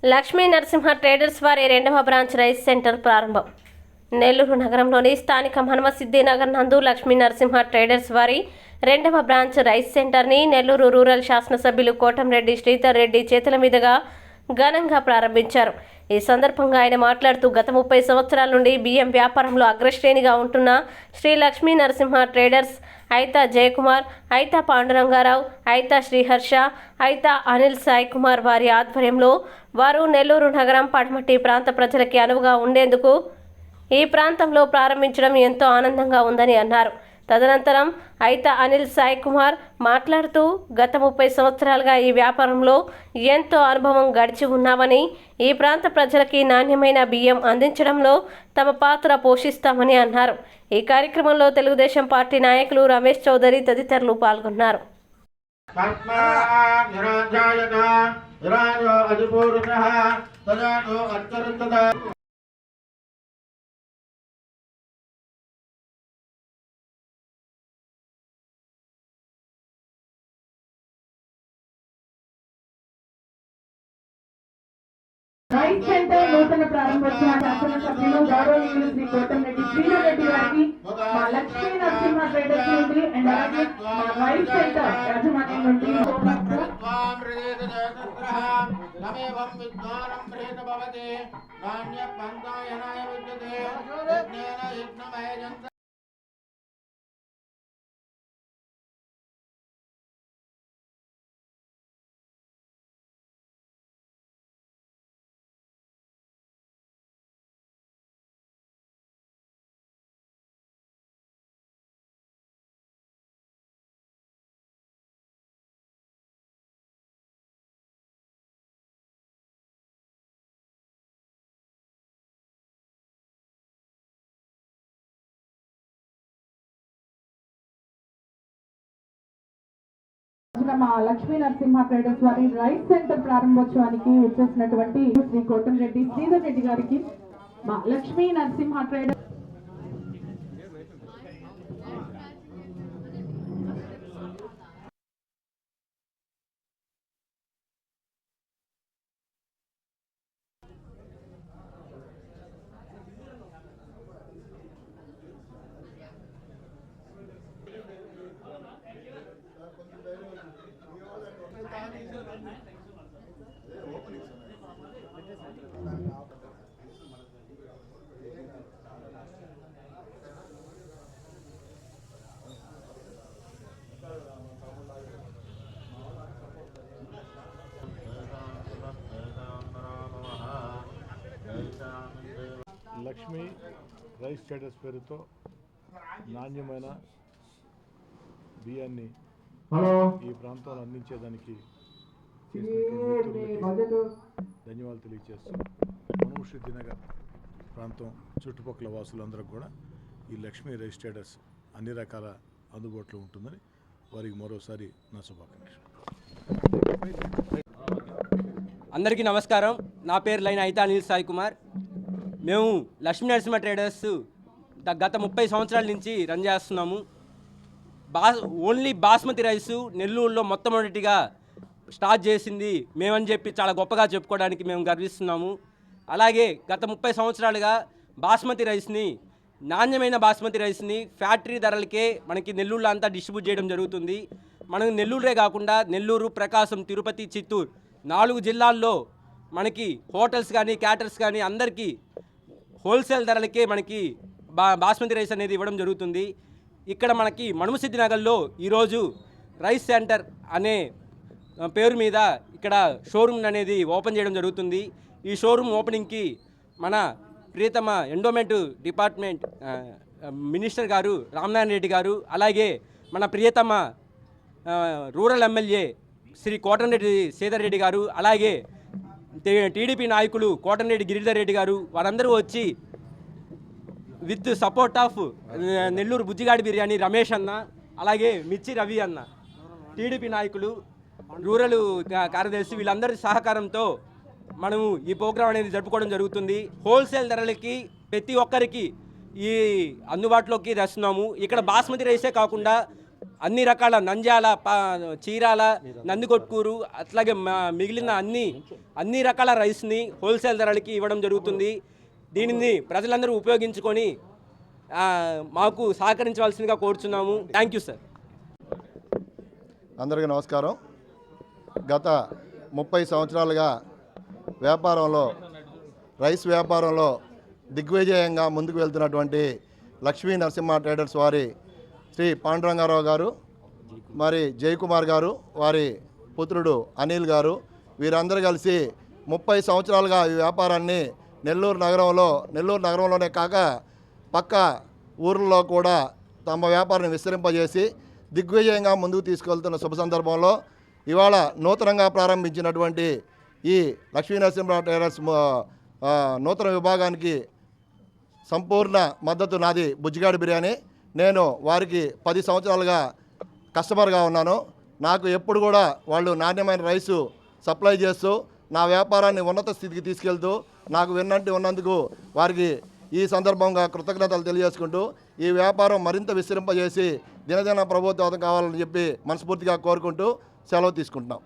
Lakshmi Narasimha traders వారి 2వ branch rice centre ప్రారంభం. నెల్లూరు నగరంలోని స్థానిక హనుమసిద్ధి నగర్ నందు లక్ష్మీ నరసింహ ట్రేడర్స్ వారి 2వ బ్రాంచ్ రైస్ సెంటర్ని నెల్లూరు రూరల్ శాసనసభ్యులు కోటంరెడ్డి శ్రీధర్ రెడ్డి చేతుల మీదుగా ఘనంగా ప్రారంభించారు. ఈ సందర్భంగా ఆయన మాట్లాడుతూ గత 30 సంవత్సరాల నుండి బియ్యం వ్యాపారంలో అగ్రశ్రేణిగా ఉంటున్న శ్రీ లక్ష్మీ నరసింహ ట్రేడర్స్ ఐతా జయకుమార్, ఐతా పాండురంగారావు, ఐతా శ్రీహర్ష, ఐతా అనిల్ సాయి కుమార్ వారి ఆధ్వర్యంలో వారు నెల్లూరు నగరం పడమటి ప్రాంత ప్రజలకి అనువుగా ఉండేందుకు ఈ ప్రాంతంలో ప్రారంభించడం ఎంతో ఆనందంగా ఉందని అన్నారు. తదనంతరం ఐతా అనిల్ సాయి కుమార్ మాట్లాడుతూ గత 30 సంవత్సరాలుగా ఈ వ్యాపారంలో ఎంతో అనుభవం గడిచి ఉన్నామని, ఈ ప్రాంత ప్రజలకి నాణ్యమైన బియ్యం అందించడంలో తమ పాత్ర పోషిస్తామని అన్నారు. ఈ కార్యక్రమంలో తెలుగుదేశం పార్టీ నాయకులు రమేష్ చౌదరి తదితరులు పాల్గొన్నారు. రైస్ సెంటర్ నూతన ప్రారంభోత్సవ శాసనసభ్యులు గౌరవనీయులు శ్రీ కోటంరెడ్డి శ్రీధర్ రెడ్డి గారికి మా లక్ష్మీ నరసింహ ట్రేడర్స్ నుండి అండ్ అలాగే మా రైస్ సెంటర్ యాజమాన్యం నుండి మా లక్ష్మీ నరసింహ ట్రేడర్స్ వారి రైస్ సెంటర్ ప్రారంభోత్సవానికి వచ్చేసినటువంటి శ్రీ కోటంరెడ్డి శ్రీధర్ రెడ్డి గారికి మా Lakshmi Narasimha traders Lakshmi rice traders పేరుతో నాణ్యమైన బియ్యాన్ని ఈ ప్రాంతంలో అందించేదానికి ధన్యవాదాలు తెలియజేస్తూ హనుమసిద్ధి నగర్ ప్రాంతం చుట్టుపక్కల వాసులందరికీ కూడా ఈ లక్ష్మీ రైస్ ట్రేడర్స్ అన్ని రకాల అందుబాటులో ఉంటుందని వారికి మరోసారి నా శుభాకాంక్షలు. అందరికీ నమస్కారం. నా పేరు లైన్ ఐతా అనిల్ సాయి కుమార్. మేము లక్ష్మీ నరసింహ ట్రేడర్స్ గత 30 సంవత్సరాల నుంచి రన్ చేస్తున్నాము. ఓన్లీ బాస్మతి రైసు నెల్లూరులో మొట్టమొదటిగా స్టార్ట్ చేసింది మేమని చెప్పి చాలా గొప్పగా చెప్పుకోవడానికి మేము గర్విస్తున్నాము. అలాగే గత 30 సంవత్సరాలుగా బాస్మతి రైస్ని, నాణ్యమైన బాస్మతి రైస్ని ఫ్యాక్టరీ ధరలకే మనకి నెల్లూరులో అంతా డిస్ట్రిబ్యూట్ చేయడం జరుగుతుంది. మనం నెల్లూరే కాకుండా నెల్లూరు, ప్రకాశం, తిరుపతి, చిత్తూరు 4 జిల్లాల్లో మనకి హోటల్స్ కానీ క్యాటర్స్ కానీ అందరికీ హోల్సేల్ ధరలకే మనకి బాస్మతి రైస్ అనేది ఇవ్వడం జరుగుతుంది. ఇక్కడ మనకి హనుమసిద్ధి నగర్లో ఈరోజు రైస్ సెంటర్ అనే పేరు మీద ఇక్కడ షోరూమ్ అనేది ఓపెన్ చేయడం జరుగుతుంది. ఈ షోరూమ్ ఓపెనింగ్కి మన ప్రియతమ ఎండోమెంట్ డిపార్ట్మెంట్ మినిస్టర్ గారు రామనారాయణ రెడ్డి గారు, అలాగే మన ప్రియతమ రూరల్ ఎమ్మెల్యే శ్రీ కోటంరెడ్డి శ్రీధర్ రెడ్డి గారు, అలాగే టీడీపీ నాయకులు కోటంరెడ్డి గిరిధర్ రెడ్డి గారు వారందరూ వచ్చి with support of Nellore Bujjigadi biryani Ramesh అన్న, అలాగే మిర్చి రవి అన్న, టీడీపీ నాయకులు, రూరల్ కార్యదర్శి వీళ్ళందరి సహకారంతో మనము ఈ ప్రోగ్రాం అనేది జరుపుకోవడం జరుగుతుంది. హోల్సేల్ ధరలకి ప్రతి ఒక్కరికి ఈ అందుబాటులోకి తెస్తున్నాము. ఇక్కడ బాస్మతి రైసే కాకుండా అన్ని రకాల నంద్యాల చీరాల నందికొట్కూరు అట్లాగే మిగిలిన అన్ని రకాల రైస్ని హోల్సేల్ ధరలకి ఇవ్వడం జరుగుతుంది. దీనిని ప్రజలందరూ ఉపయోగించుకొని మాకు సహకరించవలసిందిగా కోరుచున్నాము. Thank you sir. అందరికీ నమస్కారం. గత 30 సంవత్సరాలుగా రైస్ వ్యాపారంలో దిగ్విజయంగా ముందుకు వెళ్తున్నటువంటి లక్ష్మీ నరసింహ ట్రేడర్స్ వారి శ్రీ పాండురంగారావు గారు, మరి జయకుమార్ గారు, వారి పుత్రుడు అనిల్ గారు, వీరందరూ కలిసి 30 సంవత్సరాలుగా ఈ వ్యాపారాన్ని నెల్లూరు నగరంలోనే కాక పక్క ఊర్లలో కూడా తమ వ్యాపారాన్ని విస్తరింపజేసి దిగ్విజయంగా ముందుకు తీసుకెళ్తున్న శుభ సందర్భంలో ఇవాళ నూతనంగా ప్రారంభించినటువంటి ఈ లక్ష్మీ నరసింహ ట్రేడర్స్ నూతన విభాగానికి సంపూర్ణ మద్దతు నాది. బుజ్జిగాడి బిర్యానీ. నేను వారికి 10 సంవత్సరాలుగా కస్టమర్గా ఉన్నాను. నాకు ఎప్పుడు కూడా వాళ్ళు నాణ్యమైన రైసు సప్లై చేస్తూ నా వ్యాపారాన్ని ఉన్నత స్థితికి తీసుకెళ్తూ నాకు ఉన్నందుకు వారికి ఈ సందర్భంగా కృతజ్ఞతలు తెలియజేసుకుంటూ ఈ వ్యాపారం మరింత విస్తరింపజేసి దినదిన ప్రభుత్వం కావాలని చెప్పి మనస్ఫూర్తిగా కోరుకుంటూ సెలవు తీసుకుంటున్నాం.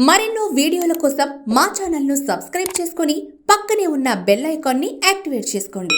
మరెన్నో వీడియోల కోసం మా ఛానల్ను సబ్స్క్రైబ్ చేసుకొని పక్కనే ఉన్న బెల్ ఐకాన్ని యాక్టివేట్ చేసుకోండి.